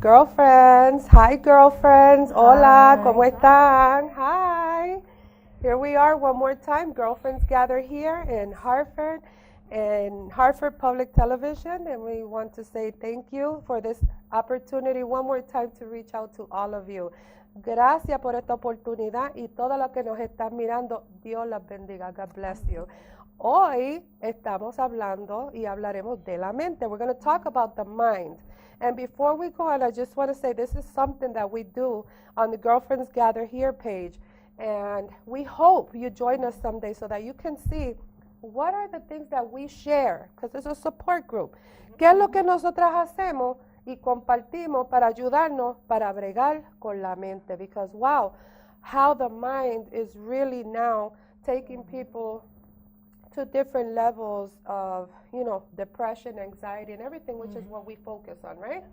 Girlfriends, hi girlfriends, hola, Hi. ¿cómo están? Hi. Here we are one more time, girlfriends gather here in Hartford Public Television, and we want to say thank you for this opportunity one more time to reach out to all of you. Gracias por esta oportunidad y todos los que nos están mirando, Dios las bendiga, God bless you. Hoy estamos hablando y hablaremos de la mente. We're going to talk about the mind. And before we go on, I just want to say this is something that we do on the Girlfriends Gather Here page. And we hope you join us someday so that you can see what are the things that we share, because it's a support group. ¿Qué es lo que nosotras hacemos y compartimos para ayudarnos para bregar con la mente? Because wow, how the mind is really now taking people to different levels of, depression, anxiety, and everything, which is what we focus on, right?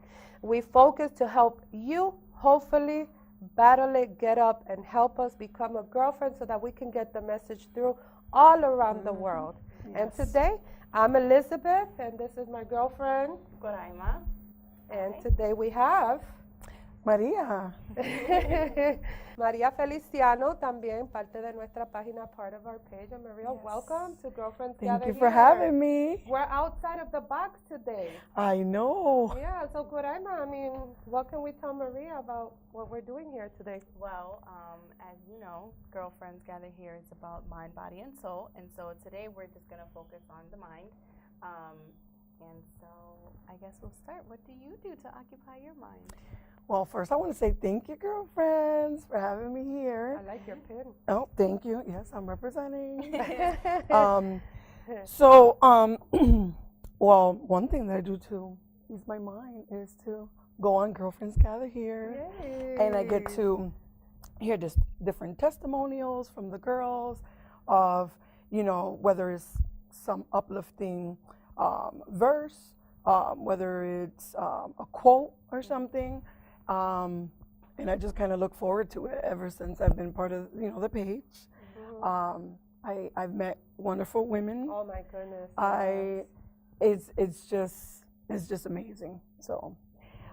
We focus to help you, hopefully, battle it, get up, and help us become a girlfriend so that we can get the message through all around the world. Yes. And today, I'm Elizabeth, and this is my girlfriend. Coraima. And today we have Maria. Maria Feliciano, también parte de nuestra página, part of our page. And Maria, Yes. welcome to Girlfriends Thank Gather you for Here. having me. We're outside of the box today. I know. Yeah, so Coraima, what can we tell Maria about what we're doing here today? Well, as you know, Girlfriends Gather Here is about mind, body, and soul. And so today we're just going to focus on the mind. And so I guess we'll start. What do you do to occupy your mind? Well, first I want to say thank you, girlfriends, for having me here. I like your pin. Oh, thank you. Yes, I'm representing. Well, one thing that I do to ease my mind is to go on Girlfriends Gather Here. Yay. And I get to hear just different testimonials from the girls of, whether it's some uplifting verse, whether it's a quote or something. And I just kind of look forward to it ever since I've been part of, the page. Mm-hmm. I've met wonderful women. Oh my goodness. It's just amazing. So,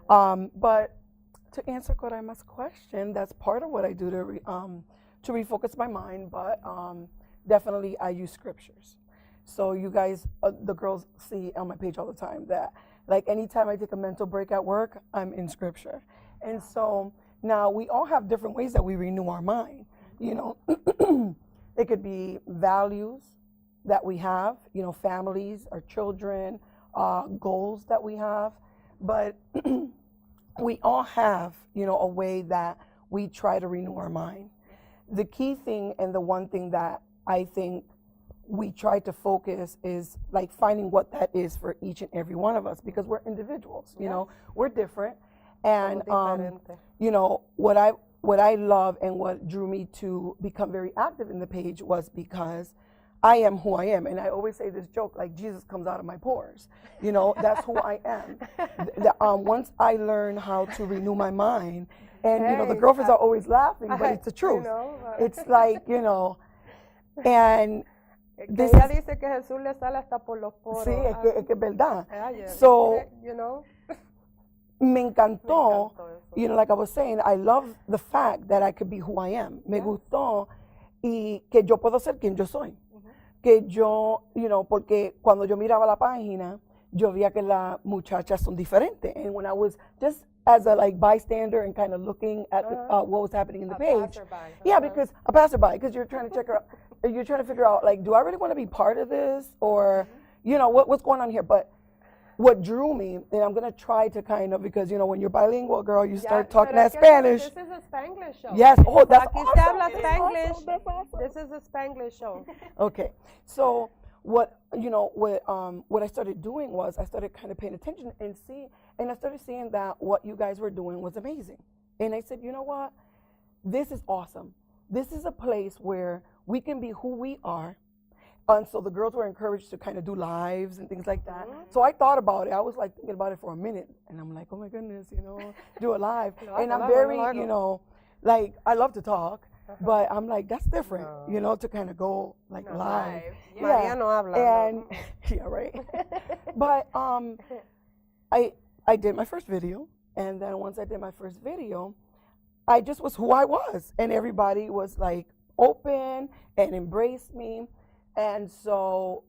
but to answer Coraima's question, that's part of what I do to refocus my mind. But definitely I use scriptures. So you guys, the girls see on my page all the time that like anytime I take a mental break at work, I'm in scripture. And so now we all have different ways that we renew our mind. It could be values that we have, families, our children, goals that we have. But we all have, a way that we try to renew our mind. The key thing and the one thing that I think we try to focus is like finding what that is for each and every one of us, because we're individuals, we're different. And, what I love and what drew me to become very active in the page was because I am who I am. And I always say this joke, like Jesus comes out of my pores, that's who I am. Once I learn how to renew my mind, and, the girlfriends are always laughing, but it's the truth. It's like, and que ella dice que Jesús le sale hasta por los poros. Sí, es que es verdad. Yeah. So, me encantó, like I was saying, I love the fact that I could be who I am. Me gustó y que yo puedo ser quien yo soy. Que yo, porque cuando yo miraba la página, yo veía que las muchachas son diferentes. And when I was just as a bystander and kind of looking at what was happening in the page. Yeah, because a passerby, because you're trying to check out, you're trying to figure out, do I really want to be part of this? Or, what's going on here? But what drew me, and I'm going to try to kind of, because, when you're bilingual, girl, you start talking that Spanish. This is a Spanglish show. Yes, that's Aquí awesome. se habla Spanglish. Awesome. That's awesome. This is a Spanglish show. Okay, so what I started doing was I started kind of paying attention and I started seeing that what you guys were doing was amazing. And I said, you know what? This is awesome. This is a place where we can be who we are. And so the girls were encouraged to kind of do lives and things like that. Mm-hmm. So I thought about it. I was thinking about it for a minute. And I'm like, oh my goodness, do a live. And I'm very, I love to talk. But I'm like, that's different, to kind of go live. Yeah. Maria no habla. And yeah, right. But I did my first video, And then once I did my first video, I just was who I was, and everybody was like open and embraced me. And so,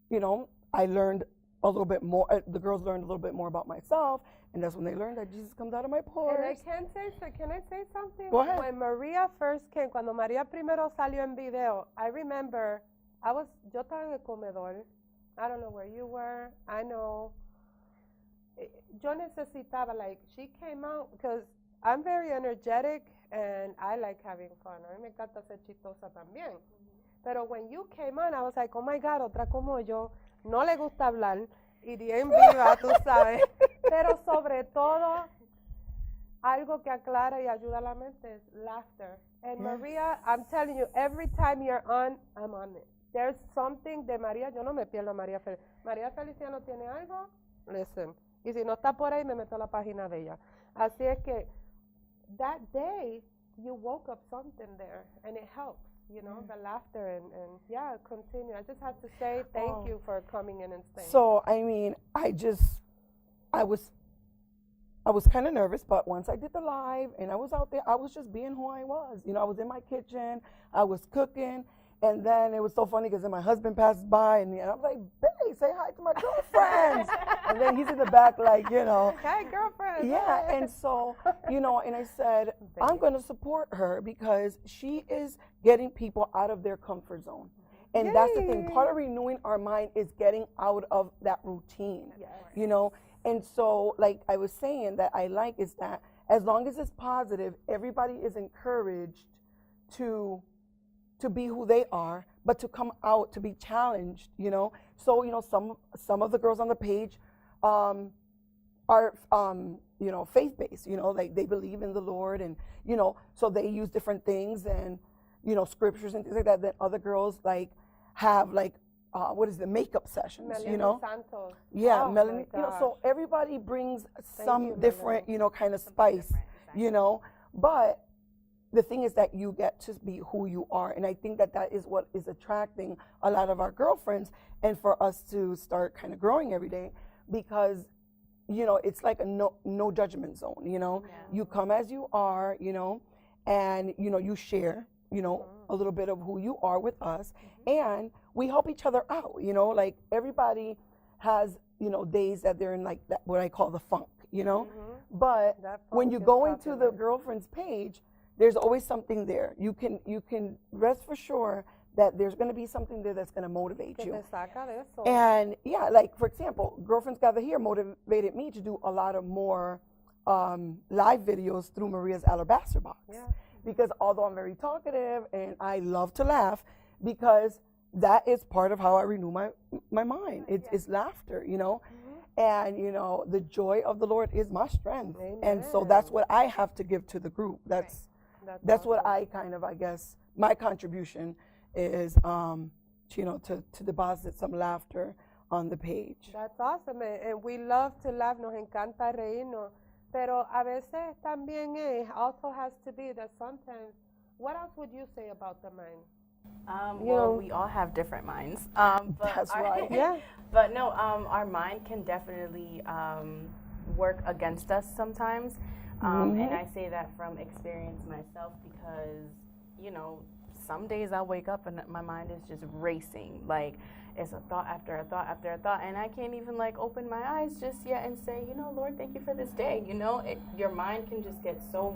you know, I learned a little bit more. The girls learned a little bit more about myself, and that's when they learned that Jesus comes out of my pores. And can I say something? Go ahead. When Maria first came, cuando María primero salió en video, I remember yo estaba en el comedor. I don't know where you were. I know. Yo necesitaba, like, she came out because I'm very energetic and I like having fun. A mí me encanta ser chistosa también. Pero when you came on, I was like, oh my God, otra como yo. No le gusta hablar. Iría en viva, tú sabes. Pero sobre todo, algo que aclara y ayuda a la mente es laughter. And Maria, I'm telling you, every time you're on, I'm on it. There's something de María, yo no me pierdo a María Feliciano. María Feliciano tiene algo, listen. Y si no está por ahí, me meto a la página de ella. Así es que, that day, you woke up something there, and it helps. You know, the laughter and yeah, continue. I just have to say thank you for coming in and staying. So, I mean, I was kind of nervous, but once I did the live and I was out there, I was just being who I was. You know, I was in my kitchen, I was cooking, and then it was so funny because then my husband passed by and I was like, Billy, say hi to my girlfriends. And then he's in the back like, you know. Hey, girlfriend. Yeah, and so, you know, and I said, I'm going to support her because she is getting people out of their comfort zone. And that's the thing. Part of renewing our mind is getting out of that routine, you know. And so, like I was saying, that I like is that as long as it's positive, everybody is encouraged to be who they are, but to come out, to be challenged, you know. So, you know, some of the girls on the page are, you know, faith-based, you know, like they believe in the Lord, and, you know, so they use different things and, you know, scriptures and things like that. Then other girls, like, have, like, what is the makeup sessions, Melanie you know? Santos. Yeah, Oh, Melanie, my you know, so everybody brings some you, different, Melanie. you know, kind of spice, you know, but the thing is that you get to be who you are, and I think that that is what is attracting a lot of our girlfriends, and for us to start kind of growing every day, because, you know, it's like a no judgment zone, you know. You come as you are, you know, and, you know, you share, you know, a little bit of who you are with us, and we help each other out, you know, like everybody has, you know, days that they're in like that, what I call the funk, you know, but when you go into the girlfriend's page, there's always something there. You can rest for sure that there's going to be something there that's going to motivate you. And yeah, like for example, Girlfriends Gather Here motivated me to do a lot of more live videos through Maria's Alabaster Box. Because although I'm very talkative and I love to laugh, because that is part of how I renew my mind. It's laughter, you know. And, you know, the joy of the Lord is my strength. Amen. And so that's what I have to give to the group. That's awesome. What I kind of, I guess, my contribution is, you know, to deposit some laughter on the page. That's awesome. And we love to laugh. Nos encanta reírnos. Pero a veces también also has to be that sometimes, what else would you say about the mind? Well, we all have different minds. But that's right. But no, our mind can definitely work against us sometimes. And I say that from experience myself because, you know, some days I'll wake up and my mind is just racing. Like, it's a thought after a thought after a thought. And I can't even, like, open my eyes just yet and say, you know, Lord, thank you for this day. You know, your mind can just get so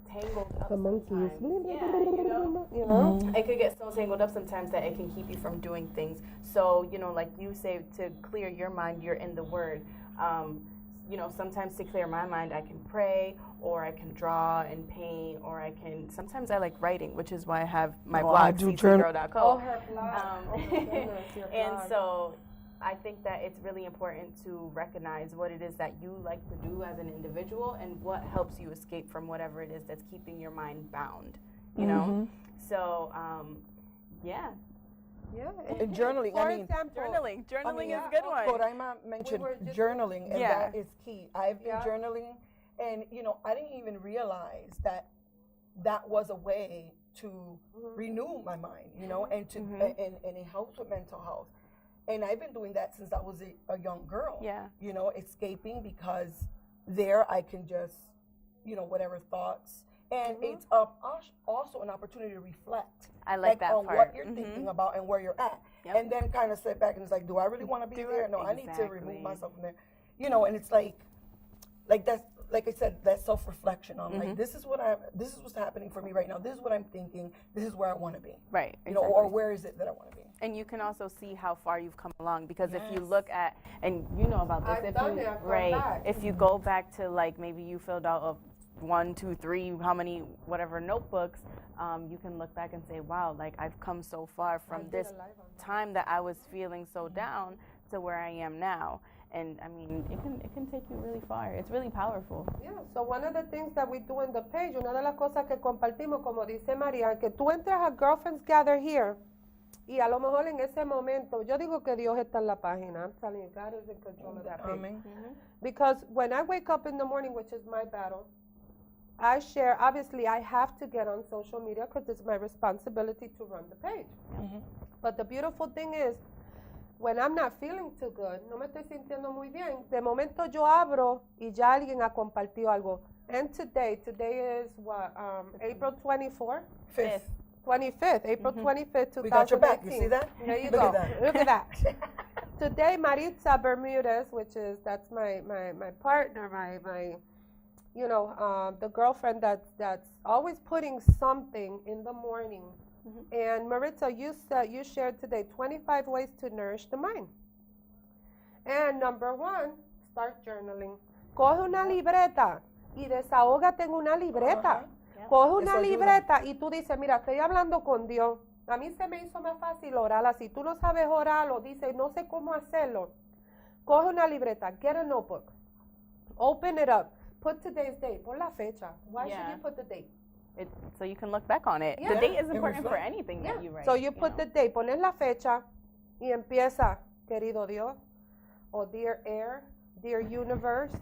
tangled up sometimes. You know? It could get so tangled up sometimes that it can keep you from doing things. So, you know, like you say, to clear your mind, you're in the Word. You know, sometimes to clear my mind, I can pray, or I can draw and paint, or sometimes I like writing, which is why I have my blog, ccgirl.co. Oh, her blog. And so I think that it's really important to recognize what it is that you like to do as an individual and what helps you escape from whatever it is that's keeping your mind bound, you know? So, yeah. Yeah, and journaling. I mean, journaling is a good one. Koraima mentioned journaling, and that is key. I've been journaling, and you know, I didn't even realize that was a way to renew my mind. You know, and to and it helps with mental health. And I've been doing that since I was a young girl. Yeah. You know, escaping because there I can just, whatever thoughts. And it's also an opportunity to reflect. I like that on part. what you're thinking about and where you're at. Yep. And then kind of sit back and it's like, do I really want to be there? No, I need to remove myself from there. And it's like that's, like I said, that self-reflection on like, this is what's happening for me right now. This is what I'm thinking. This is where I want to be. Right. Or where is it that I want to be? And you can also see how far you've come along, because if you look at, and you know about this, if you go back to like maybe you filled out of 1, 2, 3, how many, whatever notebooks, you can look back and say, wow, like I've come so far from this time that I was feeling so down to where I am now. And I mean, it can take you really far. It's really powerful. Yeah, so one of the things that we do in the page, una de las cosas que compartimos, como dice María, que tú entras a Girlfriends Gather Here, y a lo mejor en ese momento, yo digo que Dios está en la página. I'm telling you, God is in control of that page. Amen. Because when I wake up in the morning, which is my battle, I share, obviously I have to get on social media because it's my responsibility to run the page. But the beautiful thing is, when I'm not feeling too good, no me estoy sintiendo muy bien, de momento yo abro y ya alguien ha compartido algo. And today is what, April 24th? 25th, April 25th, 2018. We got your back, you see that? There you Look go. at that. Look at that. Today, Maritza Bermudez, that's my partner, my the girlfriend that's always putting something in the morning. And Maritza, you shared today 25 ways to nourish the mind. And number 1, start journaling. Coge una libreta y desahógate en una libreta. Coge una libreta y tú dices, mira, estoy hablando con Dios. A mí se me hizo más fácil orar así. Tú no sabes orar o dices, no sé cómo hacerlo. Coge una libreta, get a notebook, open it up, put today's date, pon la fecha. Why should you put the date? So you can look back on it. The date is important for anything that you write. So you put the date, pones la fecha y empieza, querido Dios, o dear air, dear universe,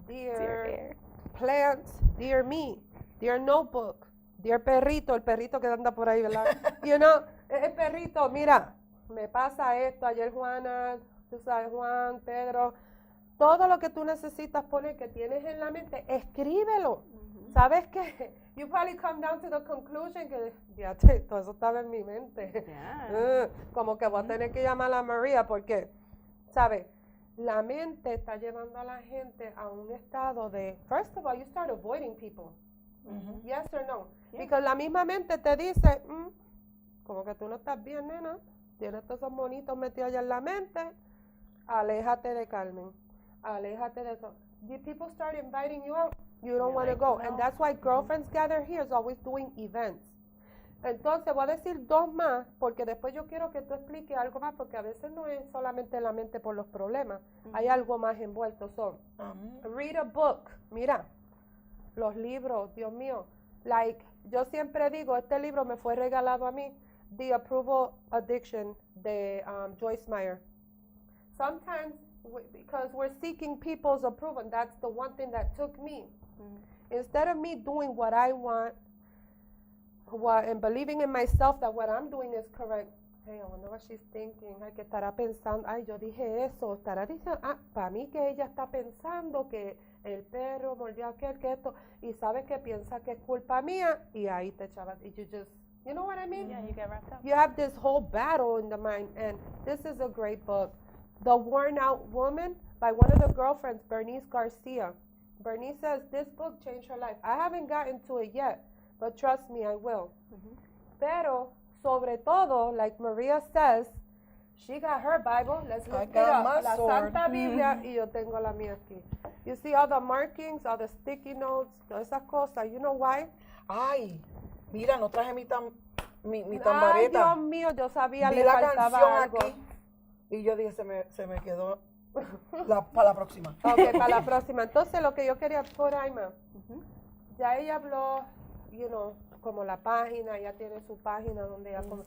dear plants, dear me, dear notebook, dear perrito, el perrito que anda por ahí, ¿verdad? El perrito, mira, me pasa esto, ayer Juana, tú sabes, Juan, Pedro, todo lo que tú necesitas poner que tienes en la mente, escríbelo. ¿Sabes qué? You probably come down to the conclusion que, fíjate, todo eso estaba en mi mente. Como que voy a tener que llamar a María porque, ¿sabes? La mente está llevando a la gente a un estado de, first of all, you start avoiding people. Yes or no? Porque la misma mente te dice, como que tú no estás bien, nena. Tienes todos esos monitos metidos allá en la mente. Aléjate de Carmen. Aléjate de eso. People start inviting you out. You don't want to go. And that's why Girlfriends Gather Here is always doing events. Entonces voy a decir 2 más, porque después yo quiero que tú expliques algo más, porque a veces no es solamente la mente por los problemas. Hay algo más envuelto. So, read a book. Mira, los libros, Dios mío. Like, yo siempre digo, este libro me fue regalado a mí, The Approval Addiction, de Joyce Meyer. Sometimes, because we're seeking people's approval, and that's the one thing that took me. Instead of me doing what I want, and believing in myself that what I'm doing is correct, hey, I wonder what she's thinking. Ay, que estará pensando, ay, yo dije eso, estará diciendo, para mí que ella está pensando que el perro mordió a aquel, que esto, y sabe que piensa que es culpa mía, y ahí te echabas, y you know what I mean? Yeah, you get wrapped up. You have this whole battle in the mind, and this is a great book. The Worn Out Woman by one of the girlfriends, Bernice Garcia. Bernice says, this book changed her life. I haven't gotten to it yet, but trust me, I will. Pero, sobre todo, like Maria says, she got her Bible. Let's look it up. La Santa Biblia, y yo tengo la mía aquí. You see all the markings, all the sticky notes, todas esas cosas. You know why? Ay, mira, no traje mi Ay, tambareta. Dios mío, yo sabía, Vi le la faltaba canción algo. aquí y yo dije, se me quedó para la próxima. Ok, para la próxima. Entonces, lo que yo quería por Aima, ya ella habló, como la página, ella tiene su página donde ella, como,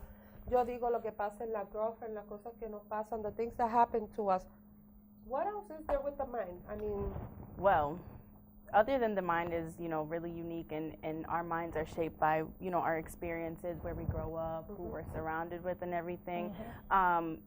yo digo lo que pasa en la girlfriend, las cosas que nos pasan, the things that happen to us. What else is there with the mind? I mean, well, other than the mind is, really unique, and our minds are shaped by, our experiences, where we grow up, who we're surrounded with, and everything. And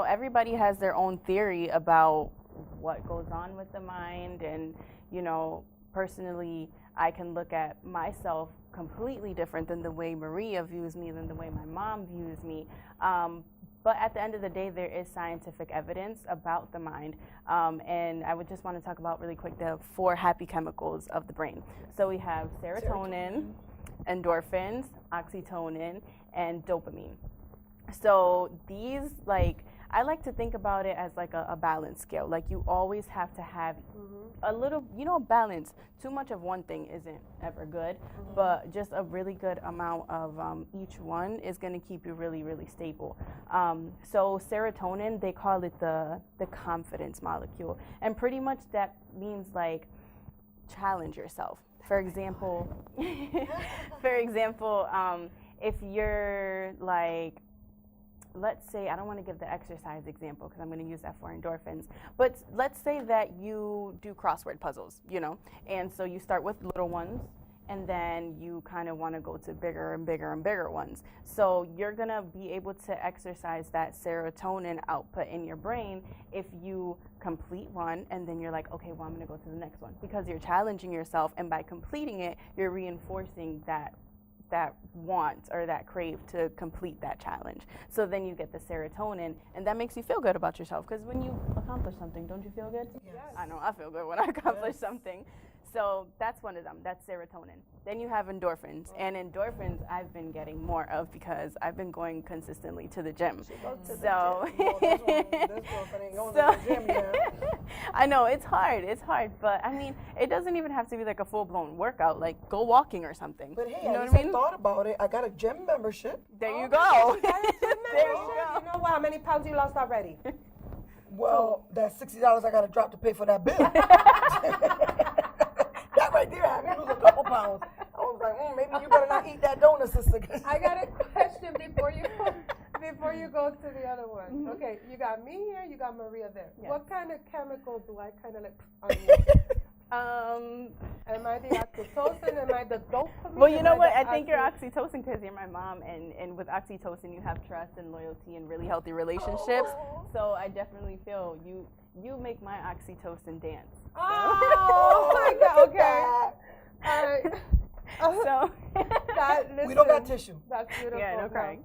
everybody has their own theory about what goes on with the mind. And, you know, personally, I can look at myself completely different than the way Maria views me, than the way my mom views me. But at the end of the day, there is scientific evidence about the mind. And I would just want to talk about really quick the 4 happy chemicals of the brain. So we have serotonin, endorphins, oxytocin, and dopamine. So these, like, I like to think about it as like a balance scale. Like, you always have to have a little, you know, balance. Too much of one thing isn't ever good, but just a really good amount of each one is going to keep you really, really stable. So serotonin, they call it the confidence molecule. And pretty much that means, like, challenge yourself. For example, if you're like, let's say, I don't want to give the exercise example because I'm going to use that for endorphins, but let's say that you do crossword puzzles, you know, and so you start with little ones and then you kind of want to go to bigger and bigger and bigger ones. So you're going to be able to exercise that serotonin output in your brain if you complete one and then you're like, okay, well, I'm going to go to the next one, because you're challenging yourself, and by completing it, you're reinforcing that want or that crave to complete that challenge. So then you get the serotonin, and that makes you feel good about yourself, because when you accomplish something, don't you feel good? Yes. I know, I feel good when I accomplish something. So that's one of them. That's serotonin. Then you have endorphins, and endorphins I've been getting more of because I've been going consistently to the gym. I know it's hard, but I mean, it doesn't even have to be like a full-blown workout. Like, go walking or something. But hey, you know at what least I mean? thought about it. I got a gym membership. There you go. There you go. You know what? How many pounds you lost already? Well, that's $60 I got to drop to pay for that bill. That right there had me lose a couple pounds. I was like, maybe you better not eat that donut, sister. I got a question before you go to the other one. Okay, you got me here, you got Maria there. Yes. What kind of chemical do I kind of like on you? Am I the oxytocin? Am I the dopamine? Well, you know Am what? the I think you're oxytocin because you're my mom, and with oxytocin you have trust and loyalty and really healthy relationships. So I definitely feel you make my oxytocin dance. Oh my God! Okay. All right. So we don't got tissue. That's beautiful. yeah, no crying.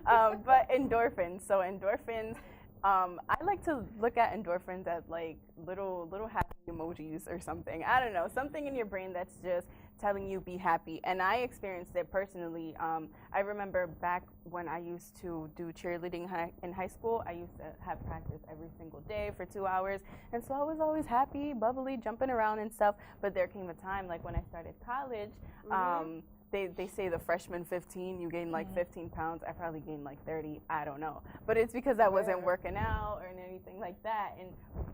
But endorphins. So endorphins. I like to look at endorphins as like little happy emojis or something. I don't know, something in your brain that's just telling you be happy. And I experienced it personally. I remember back when I used to do cheerleading in high school, I used to have practice every single day for 2 hours. And so I was always happy, bubbly, jumping around and stuff. But there came a time, like when I started college, they say the freshman 15, you gain like 15 pounds. I probably gained like 30. I don't know. But it's because I wasn't working out or anything like that.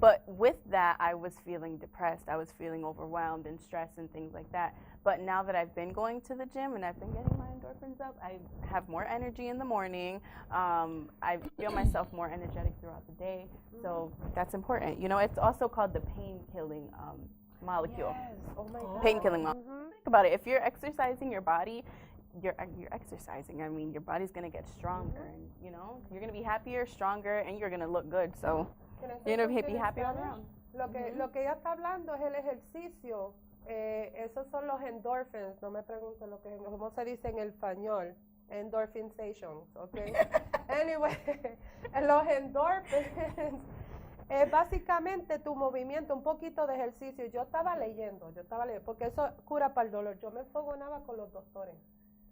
But with that, I was feeling depressed. I was feeling overwhelmed and stressed and things like that. But now that I've been going to the gym and I've been getting my endorphins up, I have more energy in the morning. I feel myself more energetic throughout the day. So that's important. You know, it's also called the pain-killing molecule. Yes. Oh my God. Pain-killing molecule. Think about it. If you're exercising your body, you're exercising. I mean, your body's gonna get stronger, and you know, you're gonna be happier, stronger, and you're gonna look good. So you're gonna be happy all around. Lo que ella está hablando es el ejercicio. Esos son los endorphins. No me pregunten cómo se dice en el español. Endorphinations, okay? Anyway, los endorphins. Básicamente tu movimiento, un poquito de ejercicio. Yo estaba leyendo, porque eso cura para el dolor. Yo me enfogonaba con los doctores.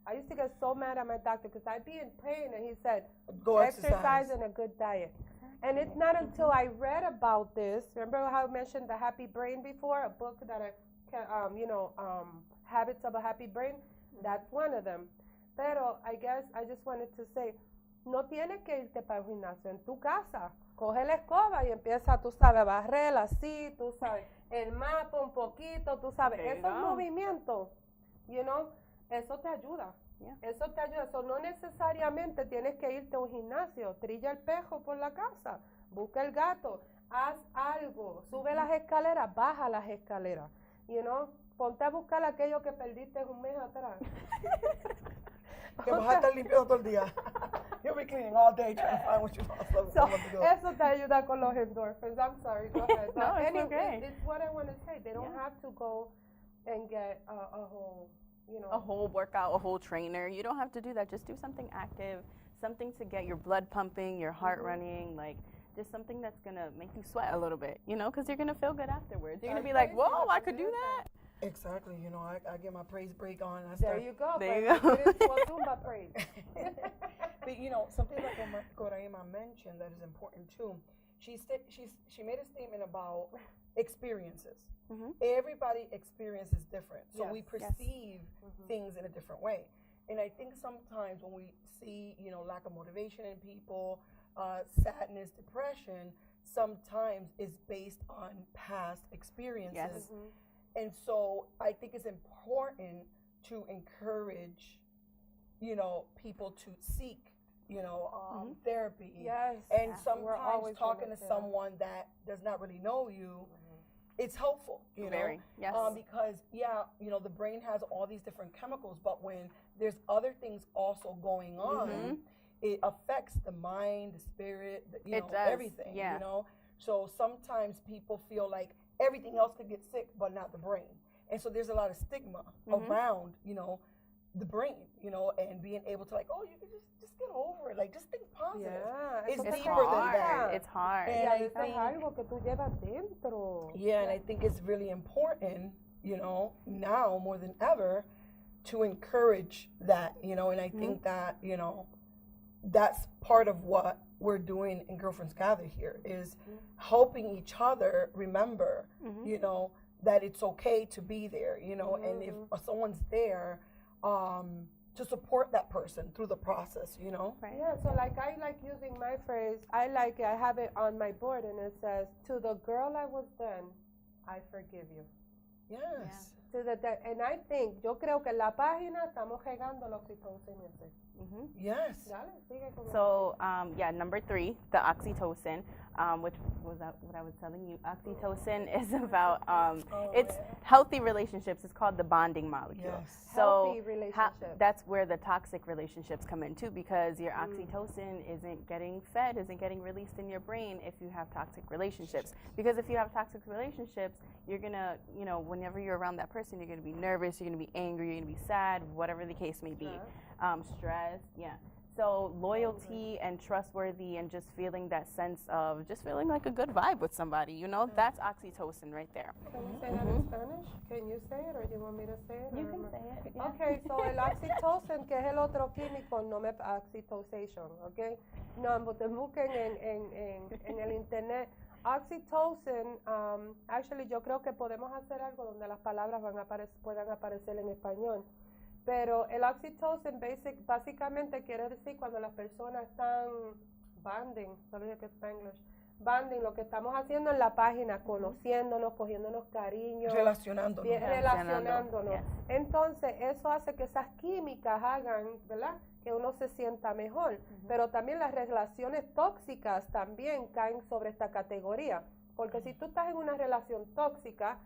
I used to get so mad at my doctor because I'd be in pain, and he said, go exercise and a good diet. And it's not until I read about this, remember how I mentioned the Happy Brain before, a book that Habits of a Happy Brain? That's one of them. Pero I guess I just wanted to say, no tienes que irte para el gimnasio en tu casa. Coge la escoba y empieza, tú sabes, a barrer así, tú sabes, el mapa un poquito, tú sabes, esos movimientos, you know, eso te ayuda. Yeah. Eso te ayuda. Eso no necesariamente tienes que irte a un gimnasio. Trilla el pejo por la casa. Busca el gato. Haz algo. Sube las escaleras. Baja las escaleras. You know, ponte a buscar aquello que perdiste un mes atrás. Que vas a estar limpiando todo el día. You'll be cleaning all day trying to find what you lost. So, eso te ayuda con los endorphins. I'm sorry, go ahead. No, it's anyway, okay. It's what I want to say. They don't have to go and get a whole, a whole workout, a whole trainer. You don't have to do that. Just do something active, something to get your blood pumping, your heart running, like just something that's going to make you sweat a little bit, because you're going to feel good afterwards. You're going to be like, whoa, I could do that. Exactly. I get my praise break on. There you go. There you go. Get into a Zumba praise. But something like Coraima mentioned that is important too. She made a statement about experiences. Mm-hmm. Everybody experiences different, so we perceive things in a different way. And I think sometimes when we see lack of motivation in people, sadness, depression, sometimes is based on past experiences. Yes. And so I think it's important to encourage, people to seek, therapy. Yes. And sometimes talking to someone that does not really know you, it's helpful, Very, yes. Because, the brain has all these different chemicals, but when there's other things also going on, it affects the mind, the spirit, everything, So sometimes people feel like everything else could get sick, but not the brain. And so there's a lot of stigma around, the brain, and being able to you can just get over it. Like, just think positive. Yeah, it's deeper hard. than that. It's hard. And I think, algo que tú llevas dentro. yeah, and I think it's really important, now more than ever, to encourage that, and I think that, that's part of what we're doing in Girlfriends Gather here is helping each other remember, that it's okay to be there, and if someone's there, to support that person through the process, Right. Yeah, so I like using my phrase, I have it on my board and it says, to the girl I was then, I forgive you. Yes. And I think, yo creo que en la página estamos regando la oxytocin. Yes. Dale, sigue con So, number 3, the oxytocin, which was what I was telling you. Oxytocin is about, it's healthy relationships. It's called the bonding molecule. Yes. So healthy relationships. that's where the toxic relationships come in too, because your oxytocin isn't getting fed, isn't getting released in your brain if you have toxic relationships. Because if you have toxic relationships, you're gonna, whenever you're around that person, you're gonna be nervous, you're gonna be angry, you're gonna be sad, whatever the case may be. Stress, yeah. So loyalty and trustworthy and just feeling that sense of just feeling like a good vibe with somebody, that's oxytocin right there. Can you say that in Spanish? Can you say it or do you want me to say it? You can say it. Yeah. Okay, so el oxytocin, que es el otro químico, no me oxytocin, okay? No, te busquen en el internet. Oxytocin, actually yo creo que podemos hacer algo donde las palabras puedan aparecer en español. Pero el oxytocin básicamente quiere decir cuando las personas están bonding, ¿sabes qué es Spanglish? Bonding, lo que estamos haciendo en la página, conociéndonos, cogiéndonos cariño. Relacionándonos. Relacionándonos. Yes. Entonces, eso hace que esas químicas hagan, ¿verdad? Que uno se sienta mejor. Pero también las relaciones tóxicas también caen sobre esta categoría. Porque si tú estás en una relación tóxica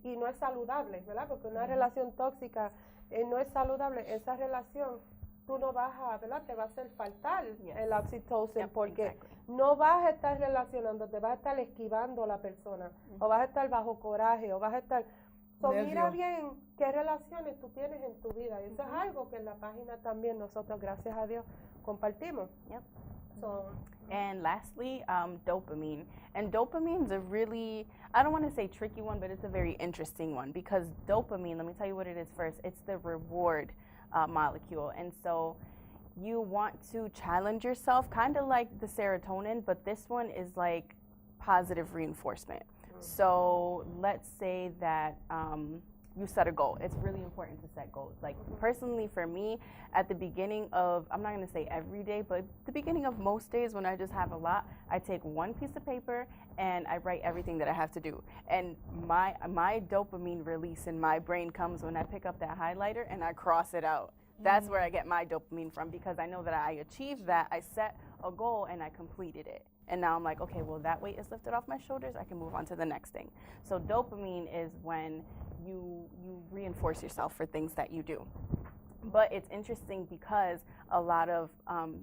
y no es saludable, ¿verdad? Porque una relación tóxica no es saludable, esa relación tú no vas a, ¿verdad? Te va a hacer faltar el oxytocin porque no vas a estar relacionándote, vas a estar esquivando a la persona o vas a estar bajo coraje o vas a estar... So, mira bien qué relaciones tú tienes en tu vida. Y eso es algo que en la página también nosotros, gracias a Dios, compartimos. Yep. So, and lastly, dopamine. And dopamine's a really, I don't want to say tricky one, but it's a very interesting one because dopamine, let me tell you what it is first. It's the reward molecule. And so you want to challenge yourself, kind of like the serotonin, but this one is like positive reinforcement. So let's say that you set a goal. It's really important to set goals. Like personally for me, at the beginning of, I'm not gonna say every day, but the beginning of most days when I just have a lot, I take one piece of paper and I write everything that I have to do. And my dopamine release in my brain comes when I pick up that highlighter and I cross it out. That's where I get my dopamine from because I know that I achieved that, I set a goal and I completed it. And now I'm like, okay, well that weight is lifted off my shoulders, I can move on to the next thing. So dopamine is when you reinforce yourself for things that you do. But it's interesting because a lot of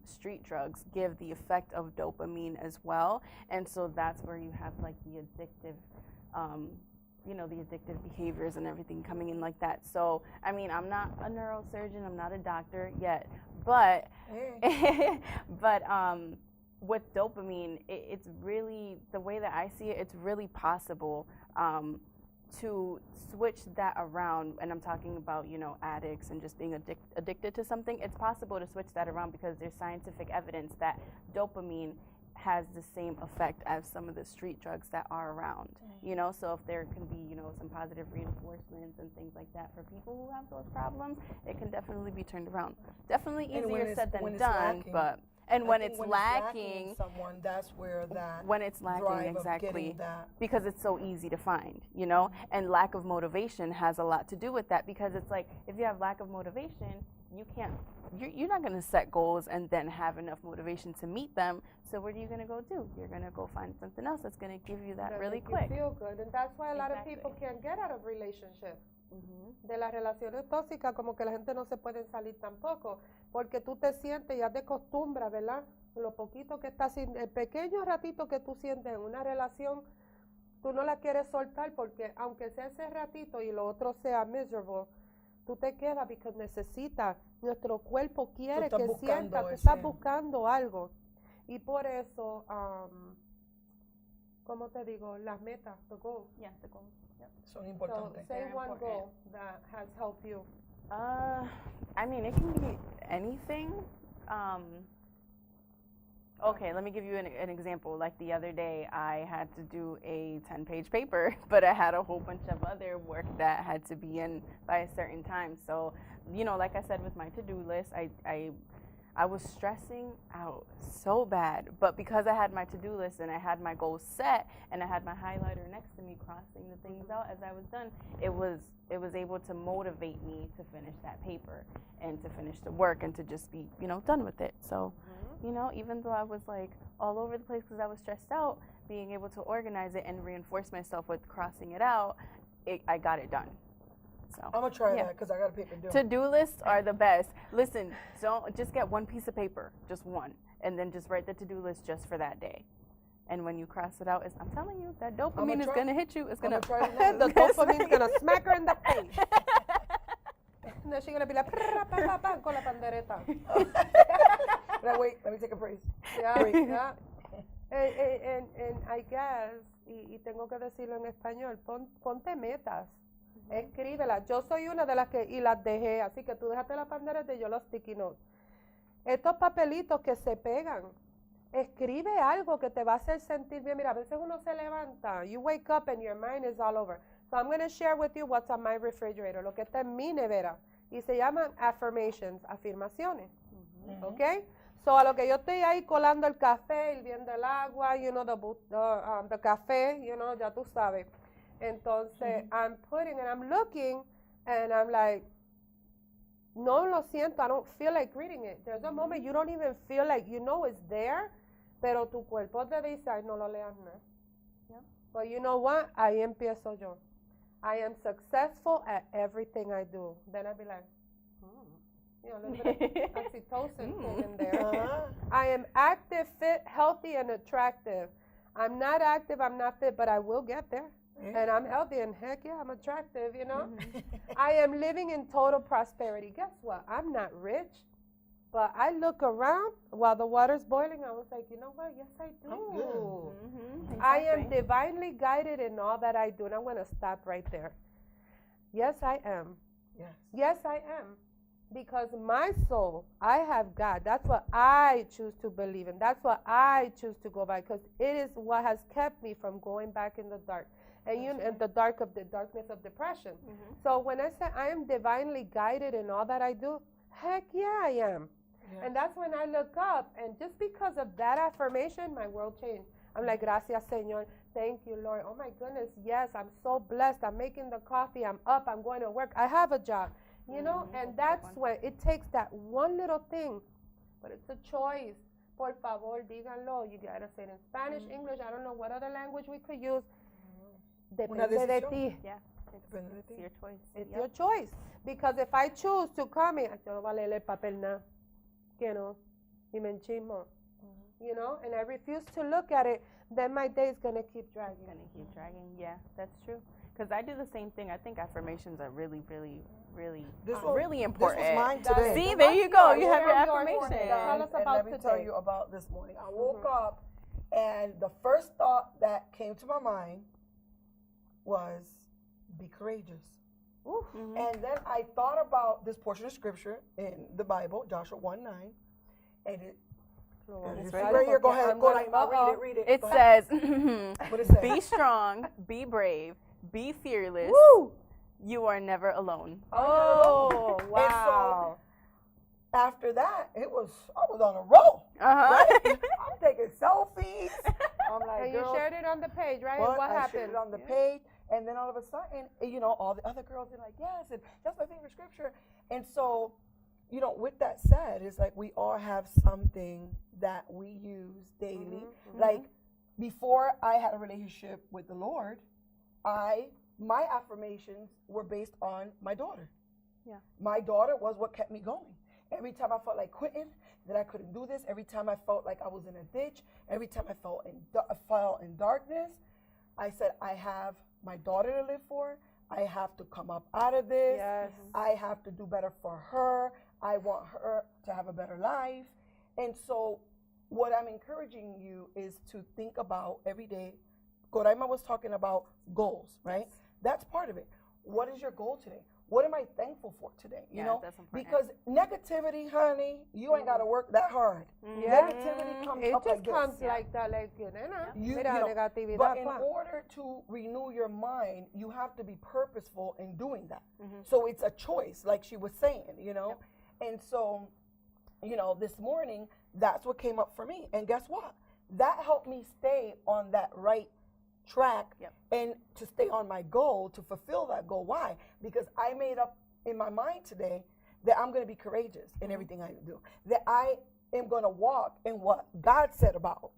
street drugs give the effect of dopamine as well, and so that's where you have like the addictive, the addictive behaviors and everything coming in like that. So, I mean, I'm not a neurosurgeon, I'm not a doctor yet, but, but with dopamine, it's really, the way that I see it, it's really possible to switch that around. And I'm talking about, addicts and just being addicted to something. It's possible to switch that around because there's scientific evidence that dopamine has the same effect as some of the street drugs that are around, so if there can be, some positive reinforcements and things like that for people who have those problems, it can definitely be turned around. Definitely easier said than done, but when it's lacking in someone, that's where that when it's lacking, drive exactly, of that. because it's so easy to find, and lack of motivation has a lot to do with that, because it's like if you have lack of motivation, you're not going to set goals and then have enough motivation to meet them. So what are you going to go do? You're going to go find something else that's going to give you that really quick. You feel good, and that's why a lot of people can't get out of relationships. De las relaciones tóxicas, como que la gente no se puede salir tampoco, porque tú te sientes, ya te acostumbras, ¿verdad? Lo poquito que estás, el pequeño ratito que tú sientes en una relación, tú no la quieres soltar, porque aunque sea ese ratito y lo otro sea miserable, tú te quedas porque necesitas, nuestro cuerpo quiere que sienta, tú estás buscando algo. Y por eso, ¿cómo te digo? Las metas, the goals. Yeah, the goals. Yep. Son importantes. So say one goal that has helped you. I mean, it can be anything. Okay, let me give you an example. Like the other day, I had to do a 10-page paper, but I had a whole bunch of other work that had to be in by a certain time. So, like I said with my to-do list, I was stressing out so bad, but because I had my to-do list and I had my goals set and I had my highlighter next to me crossing the things out as I was done, it was able to motivate me to finish that paper and to finish the work and to just be, done with it. So, even though I was like all over the place because I was stressed out, being able to organize it and reinforce myself with crossing it out, I got it done. So I'm gonna try that because I got a paper due. To-do lists are the best. Listen, don't just get one piece of paper, just one, and then just write the to-do list just for that day. And when you cross it out, I'm telling you, that dopamine is gonna hit you. It's gonna the dopamine's gonna smack her in the face. And then she's gonna be like, con la pandereta. Now wait, let me take a break. Yeah, yeah. And I guess, y tengo que decirlo en español, ponte metas. Escríbelas. Yo soy una de las que, y las dejé, así que tú déjate la pandereta y yo los sticky notes. Estos papelitos que se pegan, escribe algo que te va a hacer sentir bien. Mira, a veces uno se levanta, you wake up and your mind is all over. So I'm going to share with you what's on my refrigerator, lo que está en mi nevera. Y se llaman affirmations, afirmaciones. ¿Ok? So a lo que yo estoy ahí colando el café, hirviendo el agua, the café, ya tú sabes. Entonces, I'm putting and I'm looking and I'm like, no lo siento, I don't feel like reading it. There's a moment you don't even feel like, it's there, pero tu cuerpo te dice, ay, no lo leas más. Yeah. But you know what? Ahí empiezo yo. I am successful at everything I do. Then I'd be like, a little bit of oxytocin in there. I am active, fit, healthy, and attractive. I'm not active, I'm not fit, but I will get there. And I'm healthy, and heck yeah, I'm attractive, I am living in total prosperity. Guess what? I'm not rich, but I look around while the water's boiling. I was like, you know what? Yes, I do. Exactly. I am divinely guided in all that I do. And I'm going to stop right there. Yes, I am. Yes. Yes, I am. Because my soul, I have God. That's what I choose to believe in. That's what I choose to go by, because it is what has kept me from going back in the dark. And in the darkness of depression. So when I say I am divinely guided in all that I do, heck yeah, I am. Yes. And that's when I look up, and just because of that affirmation, my world changed. I'm like, gracias, Señor. Thank you, Lord. Oh my goodness, yes, I'm so blessed. I'm making the coffee. I'm up. I'm going to work. I have a job, and that's when it takes that one little thing, but it's a choice. Por favor, díganlo. You gotta say it in Spanish, English. I don't know what other language we could use. Depende de ti. Yeah. It's your choice. It's your choice. Because if I choose to come here, yo no voy a leer el papel nada, que no, y me enchismo, you know, and I refuse to look at it, then my day is going to keep dragging. It's gonna keep dragging. Yeah, that's true. Because I do the same thing. I think affirmations are really, really, really, really important. This was mine today. See, there you go. You have your Yours. affirmation. Tell us And about let me tell today. you about this morning. I woke up, and the first thought that came to my mind was, be courageous. And then I thought about this portion of scripture in the Bible, Joshua 1:9, and it's right here. Go ahead. Read it. It Go ahead. says, What it say? be strong, be brave, be fearless. Woo! You are never alone. Oh, And wow. so after that, I was on a roll. Uh-huh. Right? I'm taking selfies. I'm like, And you girl, shared it on the page, right? what? What I shared happened? it on the page, and then all of a sudden, you know, all the other girls are like, yes, and that's my favorite scripture. And so, you know, with that said, it's like we all have something that we use daily. Like before I had a relationship with the Lord, my affirmations were based on my daughter. Yeah. My daughter was what kept me going. Every time I felt like quitting, that I couldn't do this, every time I felt like I was in a ditch, every time I fell in darkness, I said, I have my daughter to live for. I have to come up out of this. Yes. I have to do better for her. I want her to have a better life. And so what I'm encouraging you is to think about every day. Coraima was talking about goals, right? Yes. That's part of it. What is your goal today? What am I thankful for today? You Yeah, know, that's important. because negativity, honey, you ain't got to work that hard. Yeah. Negativity comes It up just like this. comes like that, like, nena, You mira, know, negatividad. but in pa. order to renew your mind, you have to be purposeful in doing that. So it's a choice, like she was saying, you know. And so, you know, this morning, that's what came up for me. And guess what? That helped me stay on that right track and to stay on my goal, to fulfill that goal. Why? Because I made up in my mind today that I'm going to be courageous in everything I do, that I am going to walk in what God said about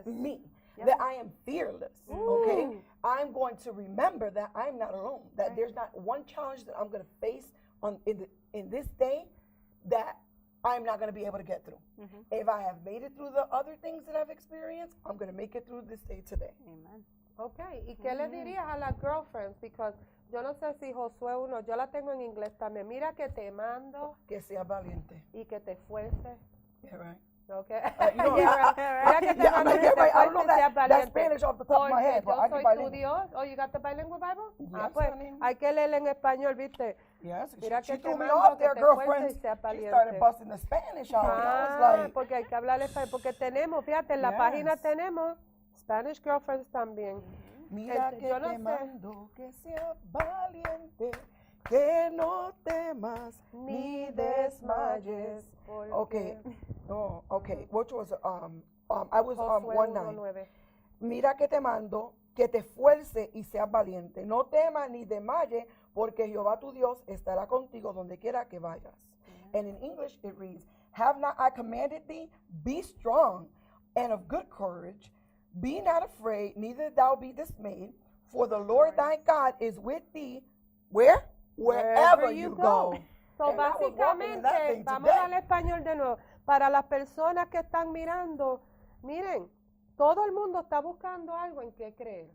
me, that I am fearless, okay? I'm going to remember that I'm not alone, that there's not one challenge that I'm going to face in this day that I'm not going to be able to get through. If I have made it through the other things that I've experienced, I'm going to make it through this day today. Amen. Okay, ¿y qué le dirías a las girlfriends? Because yo no sé si Josué uno, yo la tengo en inglés también. Mira que te mando Que sea valiente. y que te esfuerces. Yeah, right. Okay. You know, Mira que te I'm mando like, y yeah, te right. I don't know esfuerces, seas that valiente. Spanish off the top of my head, but I Porque can yo soy tu bilingual. Dios. Oh, you got the bilingual Bible? Yes, Pues honey. hay que leer en español, ¿viste? Yes, Mira she que te threw me mando off que there, te esfuerces girlfriends. y seas She valiente. started busting the Spanish out. I was like, Porque hay que hablar español, porque tenemos, fíjate, en la Yes. página tenemos Spanish girlfriends también. mira que yo no te sé. mando que seas valiente, que no temas ni desmayes. Okay. Oh, okay. Which was I was Josué 1:9. 1:9. Mira que te mando que te esfuerce y seas valiente. No temas ni desmayes, porque Jehová tu Dios estará contigo donde quiera que vayas. And in English it reads, have not I commanded thee? Be strong and of good courage. Be not afraid, neither thou be dismayed, for the Lord thy God is with thee. Where? Wherever you go. So, And I was walking in that básicamente, thing vamos today. al español de nuevo. Para las personas que están mirando, miren, todo el mundo está buscando algo en que creer.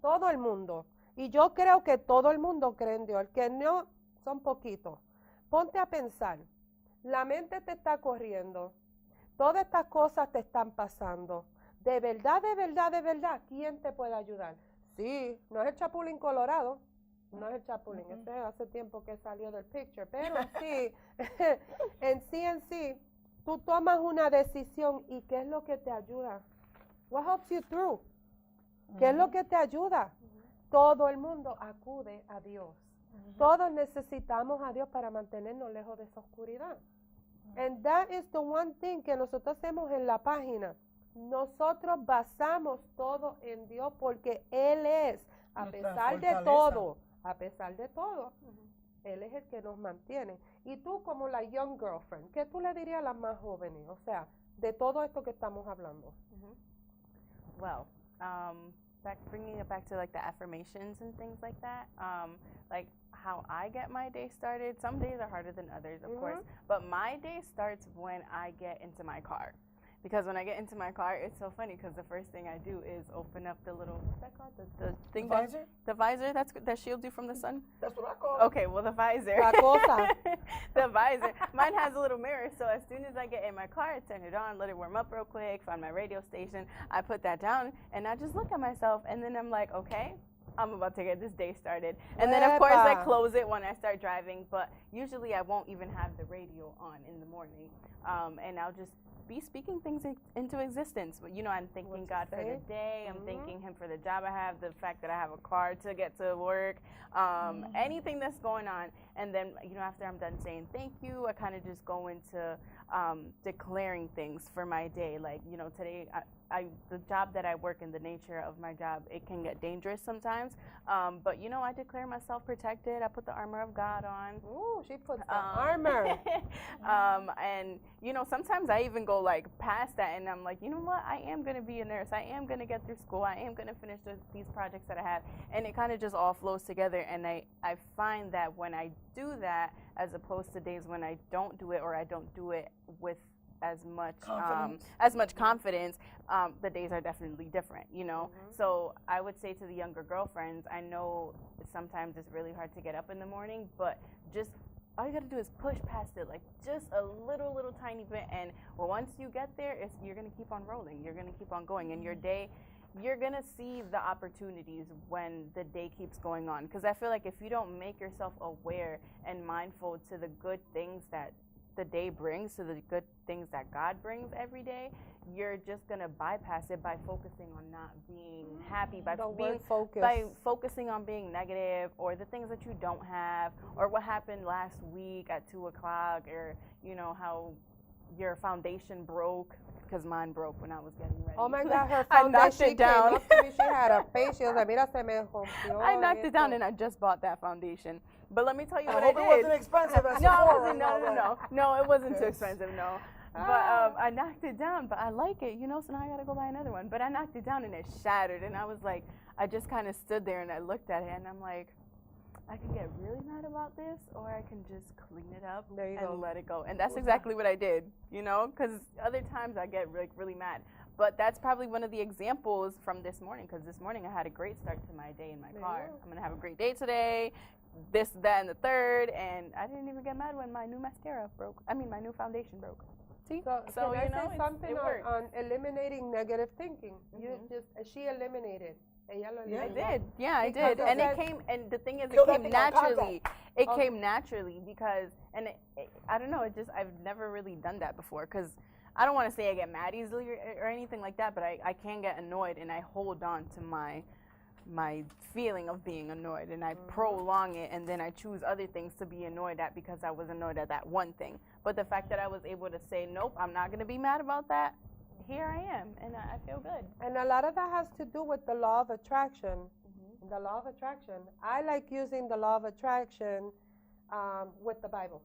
Todo el mundo. Y yo creo que todo el mundo cree en Dios. El que no, son poquitos. Ponte a pensar. La mente te está corriendo. Todas estas cosas te están pasando. De verdad, de verdad, de verdad, ¿quién te puede ayudar? Sí, no es el Chapulín Colorado. No es el Chapulín, ese hace tiempo que salió del picture, pero sí, en sí, tú tomas una decisión y ¿qué es lo que te ayuda? What helps you through? ¿Qué es lo que te ayuda? Todo el mundo acude a Dios. Todos necesitamos a Dios para mantenernos lejos de esa oscuridad. And that is the one thing que nosotros hacemos en la página. Nosotros basamos todo en Dios porque Él es, a pesar de todo, Él es el que nos mantiene. Y tú como la young girlfriend, ¿qué tú le dirías a las más jóvenes? O sea, de todo esto que estamos hablando. Well, bringing it back to like the affirmations and things like that. Like how I get my day started. Some days are harder than others, of course, but my day starts when I get into my car. Because when I get into my car, it's so funny because the first thing I do is open up the little, what's that called? The thing. The visor? The visor that shields you from the sun? That's what I call it. Okay, well, the visor. La cosa. The visor. Mine has a little mirror, so as soon as I get in my car, I turn it on, let it warm up real quick, find my radio station. I put that down, and I just look at myself, and then I'm like, okay, I'm about to get this day started. And then, of course, I close it when I start driving, but usually I won't even have the radio on in the morning, and I'll just be speaking things into existence. You know, I'm thanking God for the day. I'm thanking Him for the job I have, the fact that I have a car to get to work, anything that's going on. And then, you know, after I'm done saying thank you, I kind of just go into declaring things for my day. Like, you know, today, the job that I work in, the nature of my job, it can get dangerous sometimes. But, you know, I declare myself protected. I put the armor of God on. Ooh, she puts the armor. And, you know, sometimes I even go like past that and I'm like, you know what? I am going to be a nurse. I am going to get through school. I am going to finish these projects that I have. And it kind of just all flows together. And I find that when I do that, as opposed to days when I don't do it or I don't do it with as much confidence, the days are definitely different, you know. So I would say to the younger girlfriends, I know sometimes it's really hard to get up in the morning, but just all you got to do is push past it, like just a little tiny bit, and once you get there, you're going to keep on rolling. You're going to keep on going, and your day, you're going to see the opportunities when the day keeps going on. Because I feel like if you don't make yourself aware and mindful to the good things that the day brings, to the good things that God brings every day, you're just going to bypass it by focusing on not being happy, by focusing on being negative, or the things that you don't have, or what happened last week at 2 o'clock, or, you know, how your foundation broke, because mine broke when I was getting ready. Oh my God, her I knocked foundation it down. came up to me. She had a face. She was like, mira, se me rompió. I knocked it down, and I just bought that foundation. But let me tell you what I hope did. it wasn't expensive at No, Sephora. no, it wasn't too expensive, no. But I knocked it down, but I like it, you know, so now I gotta go buy another one. But I knocked it down and it shattered, and I was like, I just kind of stood there and I looked at it, and I'm like, I can get really mad about this, or I can just clean it up and let it go. And that's exactly what I did, you know, because other times I get really mad. But that's probably one of the examples from this morning, because this morning I had a great start to my day in my car. I'm gonna have a great day today. This, that, and the third, and I didn't even get mad when my new mascara broke. I mean, my new foundation broke. See? So you can I know, say something works. on eliminating negative thinking? You she eliminated. Ella lo eliminated. I did. Yeah, I did. And it came, and the thing is, Kill it that came thing on naturally. It Okay. came naturally because, and I don't know, I've never really done that before, because I don't want to say I get mad easily or anything like that, but I can get annoyed, and I hold on to my feeling of being annoyed, and I prolong it, and then I choose other things to be annoyed at because I was annoyed at that one thing. But the fact that I was able to say, nope, I'm not going to be mad about that, here I am, and I feel good. And a lot of that has to do with the law of attraction. The law of attraction. I like using the law of attraction with the Bible.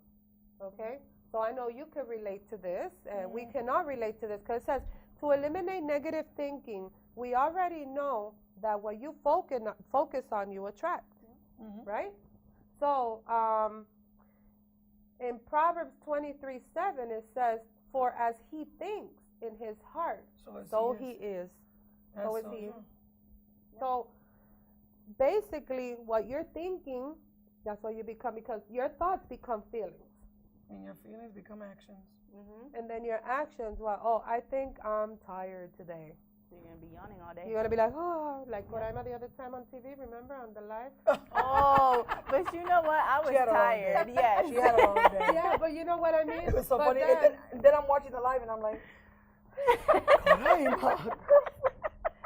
Okay? So I know you can relate to this, and we cannot relate to this, because it says to eliminate negative thinking, we already know that what you focus on, you attract, right? So in Proverbs 23:7, it says, "For as he thinks in his heart, so he is." So is he. So basically, what you're thinking, that's what you become, because your thoughts become feelings. And your feelings become actions. And then your actions, well, oh, I think I'm tired today. You're going to be yawning all day. You're going to be like, oh, like Coraima the other time on TV, remember, on the live? Oh, but you know what? I was tired. Yes. She had a long day. Yeah, but you know what I mean? It was so funny. And then I'm watching the live, and I'm like, Coraima,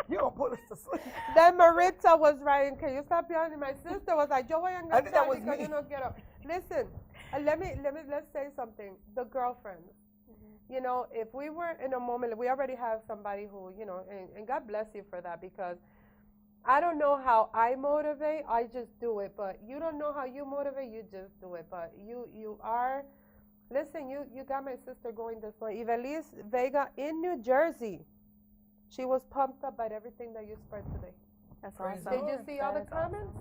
you're going to put us to sleep. Then Maritza was writing, can you stop yelling? My sister was like, yo voy a enganchar. I think that was because me. You don't get up. Listen, let's say something. The girlfriends. You know, if we were in a moment, we already have somebody who, you know, and God bless you for that, because I don't know how I motivate, I just do it. But you don't know how you motivate, you just do it. But you are, listen, you got my sister going this way. Ivelisse Vega in New Jersey. She was pumped up by everything that you spread today. That's Praise awesome. Did you Lord. see all the That is awesome. comments?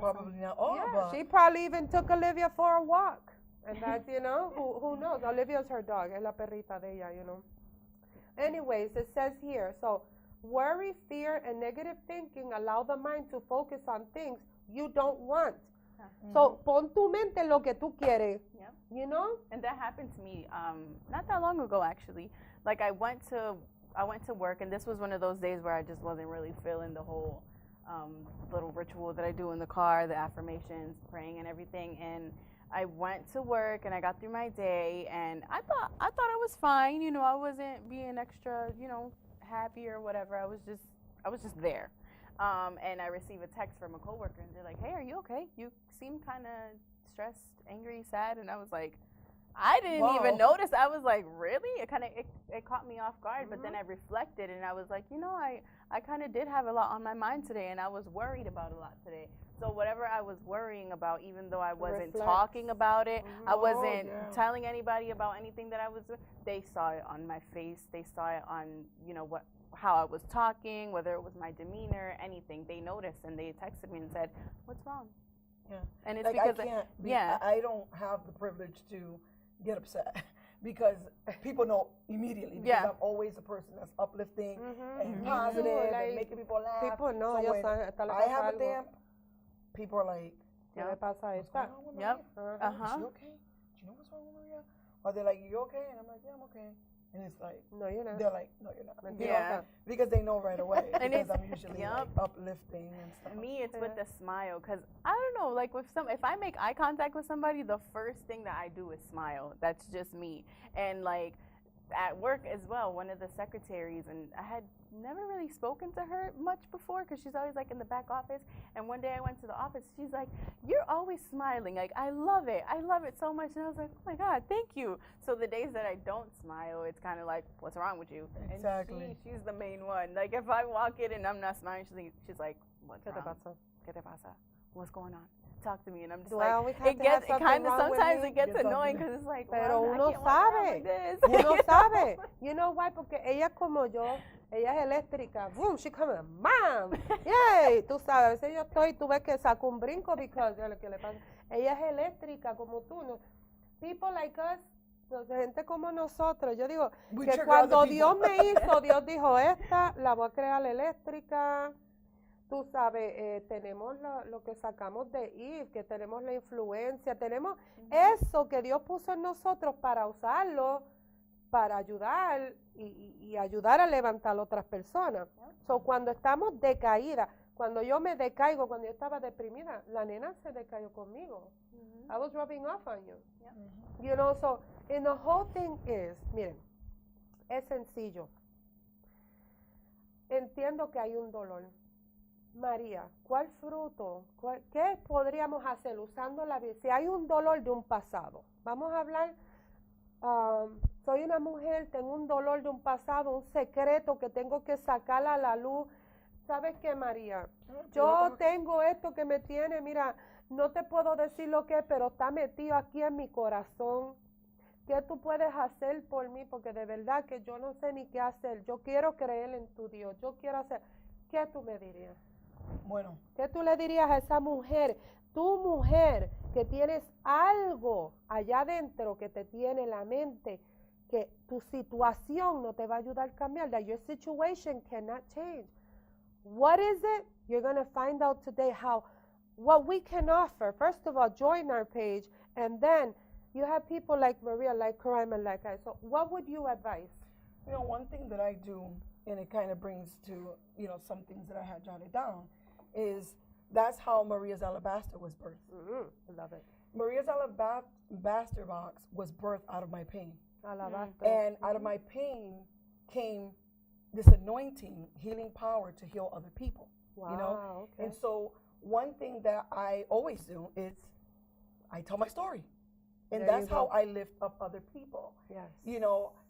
Probably not all, Yeah, but she probably even took Olivia for a walk. And that's, who knows? Olivia's her dog, es la perrita de ella. Anyways, it says here, so worry, fear, and negative thinking allow the mind to focus on things you don't want. So, pon tu mente en lo que tú quieres, Yeah. And that happened to me not that long ago, actually. Like, I went to work, and this was one of those days where I just wasn't really feeling the whole little ritual that I do in the car, the affirmations, praying, and everything. And I went to work, and I got through my day, and I thought I was fine. I wasn't being extra, happy or whatever. I was just there. And I received a text from a coworker, and they're like, "Hey, are you okay? You seem kind of stressed, angry, sad." And I was like, I didn't even notice. I was like, really? It caught me off guard. But then I reflected, and I was like, I kind of did have a lot on my mind today, and I was worried about a lot today. So whatever I was worrying about, even though I wasn't talking about it, I wasn't telling anybody about anything that I was doing, they saw it on my face. They saw it on, how I was talking, whether it was my demeanor, anything. They noticed, and they texted me and said, "What's wrong?" Yeah. And it's like because I don't have the privilege to get upset because people know immediately because I'm always a person that's uplifting and positive and making people laugh. People know. So when I have a damp, people are like, "¿Qué pasa what's going esta?" on with Maria? Is she okay? Do you know what's wrong with Maria? Or they're like, "You okay?" And I'm like, "Yeah, I'm okay." And it's like, "No, you're not." They're like, "No, you're not." Yeah. Because they know right away. And because I'm usually like uplifting and stuff. Me, it's with the smile, because I don't know, like if I make eye contact with somebody, the first thing that I do is smile. That's just me. And like at work as well, one of the secretaries, and I had never really spoken to her much before because she's always like in the back office. And one day I went to the office, she's like, "You're always smiling. Like, I love it so much." And I was like, "Oh my God, thank you." So the days that I don't smile, it's kind of like, "What's wrong with you?" Exactly. And she's the main one. Like if I walk in and I'm not smiling, she's like, "What's wrong? ¿Qué te pasa? What's going on? Talk to me." And I'm just like, it gets kind of sometimes it gets annoying because it's like, pero uno I can't walk around sabe, like this. uno sabe. You know why? Porque ella como yo, ella es eléctrica. Boom, she comes, mom, yay. Tú sabes, a veces yo estoy, tú ves que saco un brinco because ¿qué le pasa? Ella es eléctrica como tú. No. People like us, gente como nosotros. Yo digo que cuando Dios me hizo, Dios dijo, esta la voy a crear eléctrica. Tú sabes, tenemos lo que sacamos de Eve, que tenemos la influencia, tenemos eso que Dios puso en nosotros para usarlo, para ayudar y ayudar a levantar a otras personas. So, cuando estamos decaídas, cuando yo me decaigo, cuando yo estaba deprimida, la nena se decayó conmigo. I was rubbing off on you. You know, so, and the whole thing is, miren, es sencillo. Entiendo que hay un dolor. María, ¿cuál fruto? ¿Qué podríamos hacer usando la vida? Si hay un dolor de un pasado, vamos a hablar, soy una mujer, tengo un dolor de un pasado, un secreto que tengo que sacar a la luz. ¿Sabes qué, María? Yo tengo esto que me tiene, mira, no te puedo decir lo que es, pero está metido aquí en mi corazón. ¿Qué tú puedes hacer por mí? Porque de verdad que yo no sé ni qué hacer. Yo quiero creer en tu Dios, yo quiero hacer. ¿Qué tú me dirías? Bueno. ¿Qué tú le dirías a esa mujer? Tu mujer, que tienes algo allá adentro que te tiene en la mente, que tu situación no te va a ayudar a cambiar, that your situation cannot change. What is it? You're going to find out today what we can offer. First of all, join our page, and then you have people like Maria, like Karim, and like I. So what would you advise? One thing that I do, and it kind of brings to, some things that I had jotted down, is that's how Maria's Alabaster was birthed. I love it. Maria's Alabaster box was birthed out of my pain. Alabaster. And out of my pain came this anointing, healing power to heal other people. Wow, okay. And so one thing that I always do is I tell my story. And that's how I lift up other people. Yes.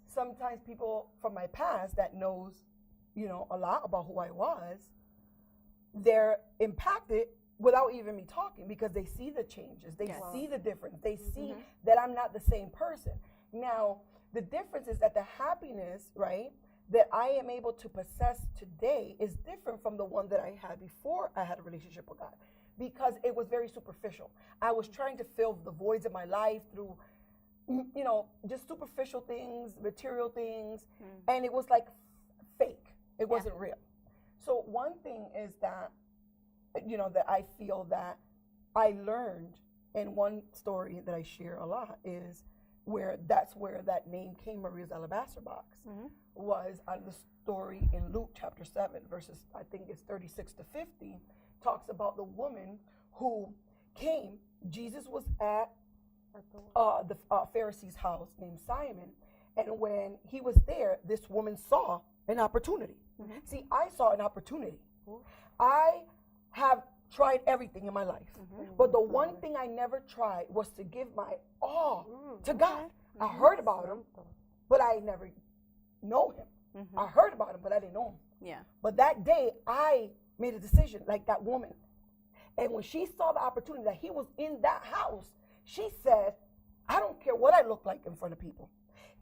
Sometimes people from my past that knows, a lot about who I was, they're impacted without even me talking because they see the changes. They see the difference. They see that I'm not the same person. Now, the difference is that the happiness, right, that I am able to possess today is different from the one that I had before I had a relationship with God, because it was very superficial. I was trying to fill the voids of my life through, just superficial things, material things, and it was like fake. It wasn't real. So one thing is that, that I feel that I learned, and one story that I share a lot is that's where that name came, Maria's Alabaster Box, was on the story in Luke chapter 7, verses, I think it's 36 to 50, talks about the woman who came. Jesus was at the Pharisee's house named Simon, and when he was there, this woman saw an opportunity. See, I saw an opportunity. I have tried everything in my life, but the one thing I never tried was to give my all to God. I heard about him, but I never know him. I heard about him, but I didn't know him. Yeah. But that day, I made a decision, like that woman. And when she saw the opportunity that he was in that house, she said, I don't care what I look like in front of people.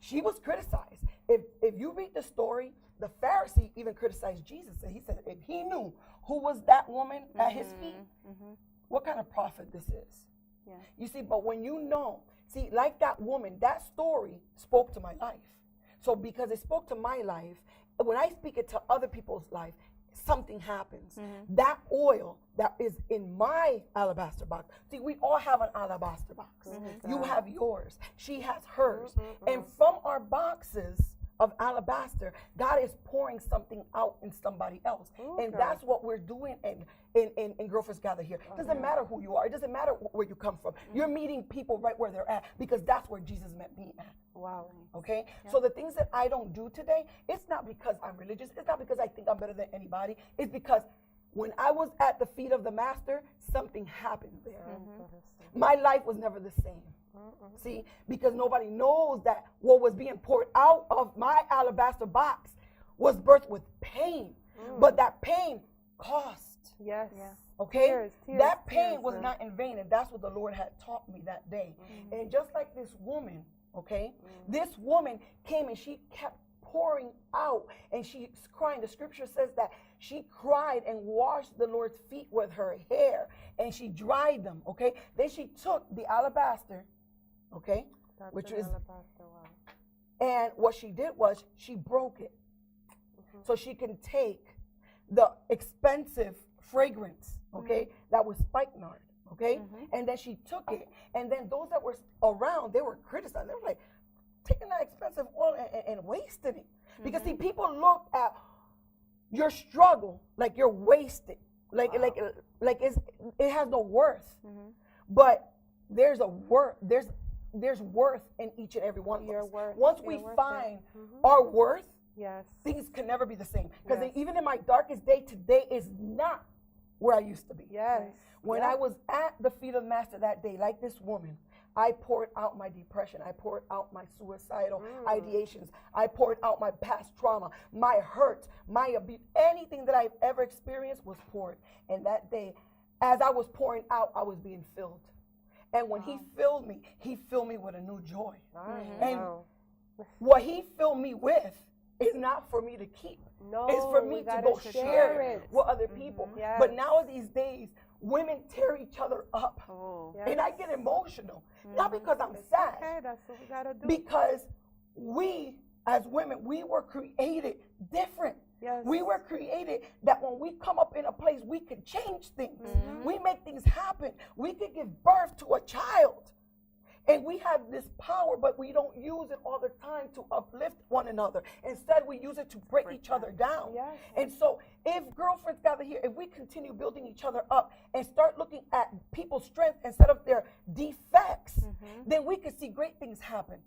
She was criticized. If you read the story, the Pharisee even criticized Jesus. And he said, if he knew who was that woman at his feet, what kind of prophet this is? Yeah. You see, but when you know, see, like that woman, that story spoke to my life. So because it spoke to my life, when I speak it to other people's life, something happens. That oil that is in my alabaster box. See, we all have an alabaster box. You have yours. She has hers. And from our boxes of alabaster, God is pouring something out in somebody else. And that's what we're doing in Girlfriends Gather here. It doesn't matter who you are. It doesn't matter where you come from. You're meeting people right where they're at, because that's where Jesus met me at. Wow. Okay? So the things that I don't do today, it's not because I'm religious. It's not because I think I'm better than anybody. It's because when I was at the feet of the Master, something happened there. My life was never the same. See, because nobody knows that what was being poured out of my alabaster box was birthed with pain. But that pain cost. Yes. Okay? Tears, that pain tears, was not in vain, and that's what the Lord had taught me that day. And just like this woman, okay, this woman came and she kept pouring out, and she's crying. The scripture says that she cried and washed the Lord's feet with her hair, and she dried them, okay? Then she took the alabaster, okay, and what she did was she broke it, so she can take the expensive fragrance, okay, that was spikenard, okay, and then she took it, and then those that were around, they were criticized. They were like, taking that expensive oil and wasting it, because see, people look at your struggle like you're wasted, like it has no worth, but there's a worth. There's worth in each and every one of us. Once we find our worth, things can never be the same. Because even in my darkest day, today is not where I used to be. When I was at the feet of the Master that day, like this woman, I poured out my depression. I poured out my suicidal ideations. I poured out my past trauma, my hurt, my abuse. Anything that I've ever experienced was poured. And that day, as I was pouring out, I was being filled. And when he filled me with a new joy. And what he filled me with is not for me to keep. No, it's for me to go share it with other people. But now these days, women tear each other up. And I get emotional. Not because I'm sad. Okay, that's what we gotta do. Because we, as women, we were created different. We were created that when we come up in a place, we can change things. We make things happen. We can give birth to a child. And we have this power, but we don't use it all the time to uplift one another. Instead, we use it to break each other down. And so if Girlfriends Gather here, if we continue building each other up and start looking at people's strengths instead of their defects, then we can see great things happen.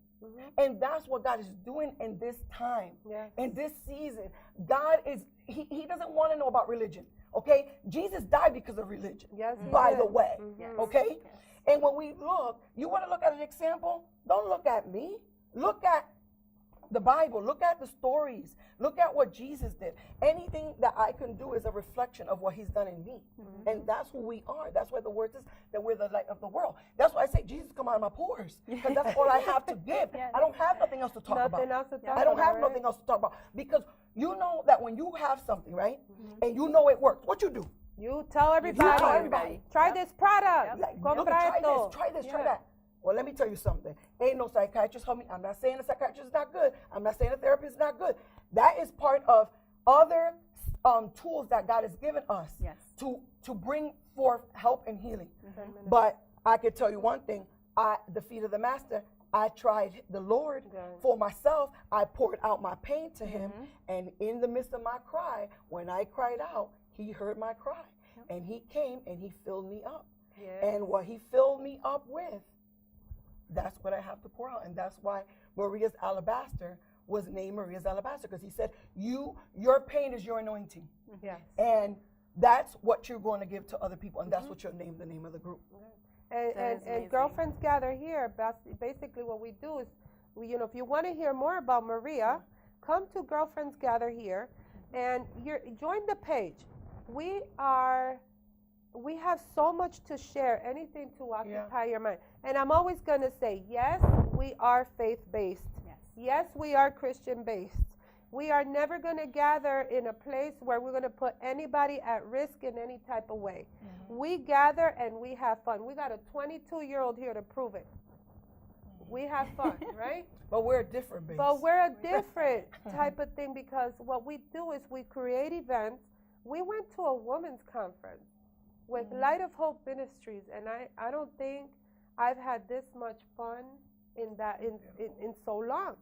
And that's what God is doing in this time, in this season. God is, he doesn't want to know about religion, okay? Jesus died because of religion, by the way, okay? And when we look, you want to look at an example? Don't look at me. Look at the Bible. Look at the stories. Look at what Jesus did. Anything that I can do is a reflection of what he's done in me. And that's who we are. That's why the word says that we're the light of the world. That's why I say, Jesus, come out of my pores. Because that's all I have to give. I don't have nothing else to talk about. I don't have nothing else to talk about. Because you know that when you have something, right, and you know it works, what you do? You tell everybody. Try this product. Like, Compra look, try esto. this, try that. Well, let me tell you something. Ain't no psychiatrist help me. I'm not saying a psychiatrist is not good. I'm not saying a therapist is not good. That is part of other tools that God has given us to bring forth help and healing. But I can tell you one thing. The feet of the master, I tried the Lord for myself. I poured out my pain to him. And in the midst of my cry, when I cried out, he heard my cry. And he came and he filled me up. And what he filled me up with, that's what I have to pour out. And that's why Maria's alabaster was named Maria's alabaster, because he said, your pain is your anointing. And that's what you're going to give to other people. And that's what you'll name the name of the group. And Girlfriends Gather Here, basically what we do is, if you want to hear more about Maria, come to Girlfriends Gather Here and join the page. We have so much to share, anything to occupy your mind. And I'm always going to say, yes, we are faith-based. Yes, we are Christian-based. We are never going to gather in a place where we're going to put anybody at risk in any type of way. We gather and we have fun. We got a 22-year-old here to prove it. We have fun, right? But we're a different base. But we're a different type of thing, because what we do is we create events. We went to a women's conference with Light of Hope Ministries, and I don't think I've had this much fun in so long.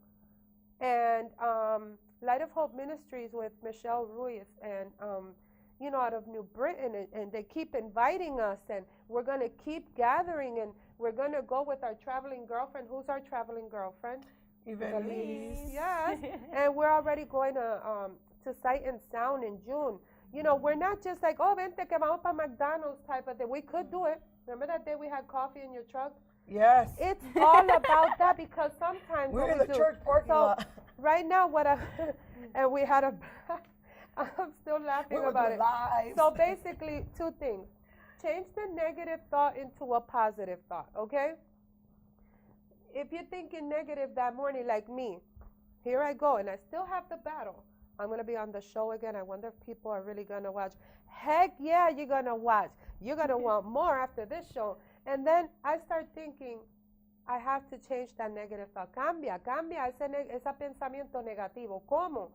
And Light of Hope Ministries with Michelle Ruiz and out of New Britain, and they keep inviting us, and we're going to keep gathering, and we're going to go with our traveling girlfriend. Who's our traveling girlfriend? Evangelise. Yes. And we're already going to Sight and Sound in June. We're not just like, oh, vente que vamos para McDonald's type of thing. We could do it. Remember that day we had coffee in your truck? Yes. It's all about that, because sometimes we're in the church parking lot. Right now, and we had I'm still laughing about it. Live. So basically, two things. Change the negative thought into a positive thought, okay? If you're thinking negative that morning like me, here I go, and I still have the battle. I'm going to be on the show again. I wonder if people are really going to watch. Heck yeah, you're going to watch. You're going to want more after this show. And then I start thinking, I have to change that negative thought. Cambia ese pensamiento negativo. ¿Cómo?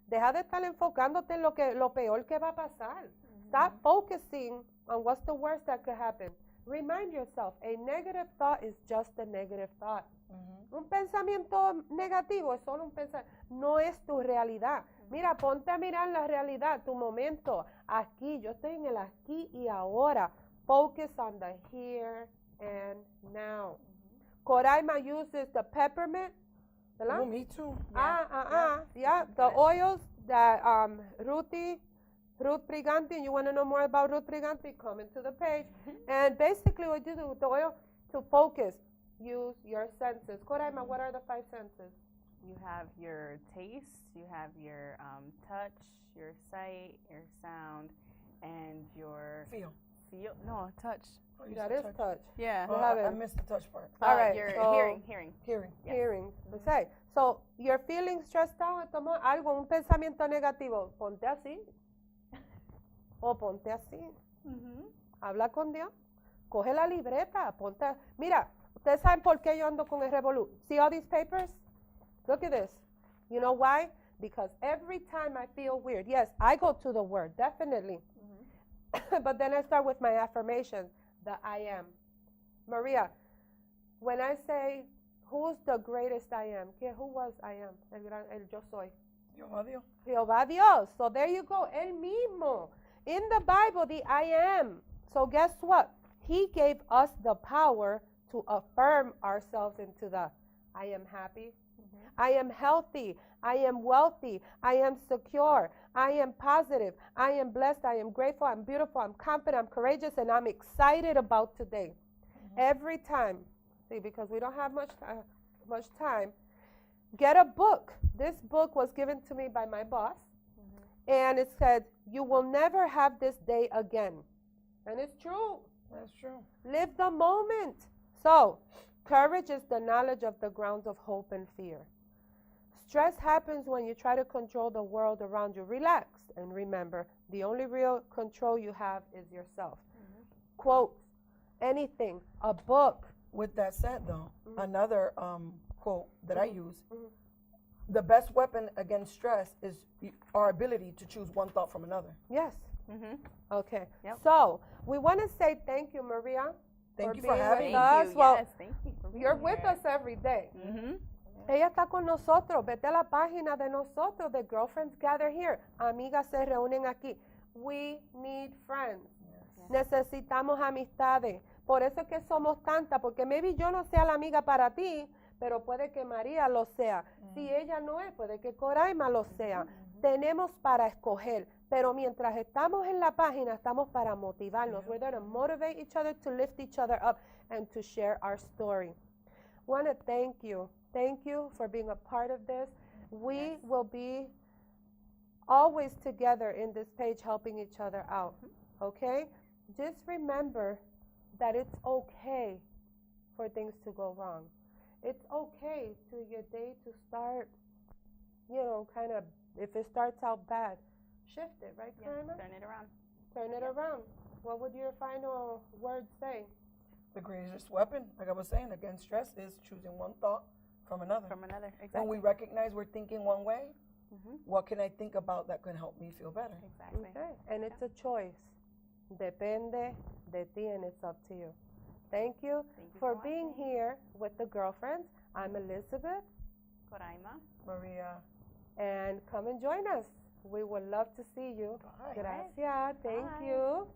Deja de estar enfocándote en lo peor que va a pasar. Stop focusing on what's the worst that could happen. Remind yourself, a negative thought is just a negative thought. Un pensamiento negativo es solo un pensamiento, no es tu realidad. Mira, ponte a mirar la realidad, tu momento. Aquí, yo estoy en el aquí y ahora. Focus on the here and now. Coraima uses the peppermint. Oh, me too. Yeah. The oils that Ruth Brigante, you want to know more about Ruth Brigante, come into the page. And basically what you do with the oil, to focus, use your senses. Coraima, what are the 5 senses? You have your taste, you have your touch, your sight, your sound, and your feel. No, touch. Oh, that is touch. Yeah. Oh, I missed the touch part. All right. Your hearing. Hearing. Yes. Hearing. Okay. So, you're feeling stressed out, un pensamiento negativo, ponte así. O ponte así. Habla con Dios. Coge la libreta, ponte. Mira, ustedes saben por qué yo ando con el revolú. See all these papers? Look at this. You know why? Because every time I feel weird, yes, I go to the Word, definitely. But then I start with my affirmations, the I am. Maria, when I say, who's the greatest I am? Who was I am? El yo soy. Jehová Dios. Jehová Dios. So there you go. El mismo. In the Bible, the I am. So guess what? He gave us the power to affirm ourselves into the I am happy. I am healthy. I am wealthy. I am secure. I am positive. I am blessed. I am grateful. I'm beautiful. I'm confident. I'm courageous. And I'm excited about today. Every time. See, because we don't have much time. Get a book. This book was given to me by my boss, and it said, "You will never have this day again." And it's true. That's true. Live the moment. So, courage is the knowledge of the grounds of hope and fear. Stress happens when you try to control the world around you. Relax and remember, the only real control you have is yourself. Quotes, anything, a book. With that said, though, another quote that I use: the best weapon against stress is our ability to choose one thought from another. Yes. Okay. Yep. So we want to say thank you, Maria. Thank you for being having with me. us. Well, Yes, thank you for being you're with here. us every day. Mm-hmm. Ella está con nosotros. Vete a la página de nosotros, de Girlfriends Gather Here. Amigas se reúnen aquí. We need friends. Necesitamos amistades. Por eso es que somos tantas, porque maybe yo no sea la amiga para ti, pero puede que María lo sea. Si ella no es, puede que Coraima lo sea. Tenemos para escoger, pero mientras estamos en la página, estamos para motivarnos. We're there to motivate each other, to lift each other up, and to share our story. Want to thank you. Thank you for being a part of this. We will be always together in this page helping each other out, okay? Just remember that it's okay for things to go wrong. It's okay to your day to start, kind of, if it starts out bad, shift it, right, Karina? Turn it around. Turn it around. What would your final word say? The greatest weapon, like I was saying, against stress is choosing one thought from another. From another, exactly. When we recognize we're thinking one way, what can I think about that can help me feel better? Exactly. Okay, and it's a choice. Depende de ti, and it's up to you. Thank you for being here with the girlfriends. I'm Elizabeth. Coraima. Maria. And come and join us. We would love to see you. Bye. Gracias. Thank Bye. you.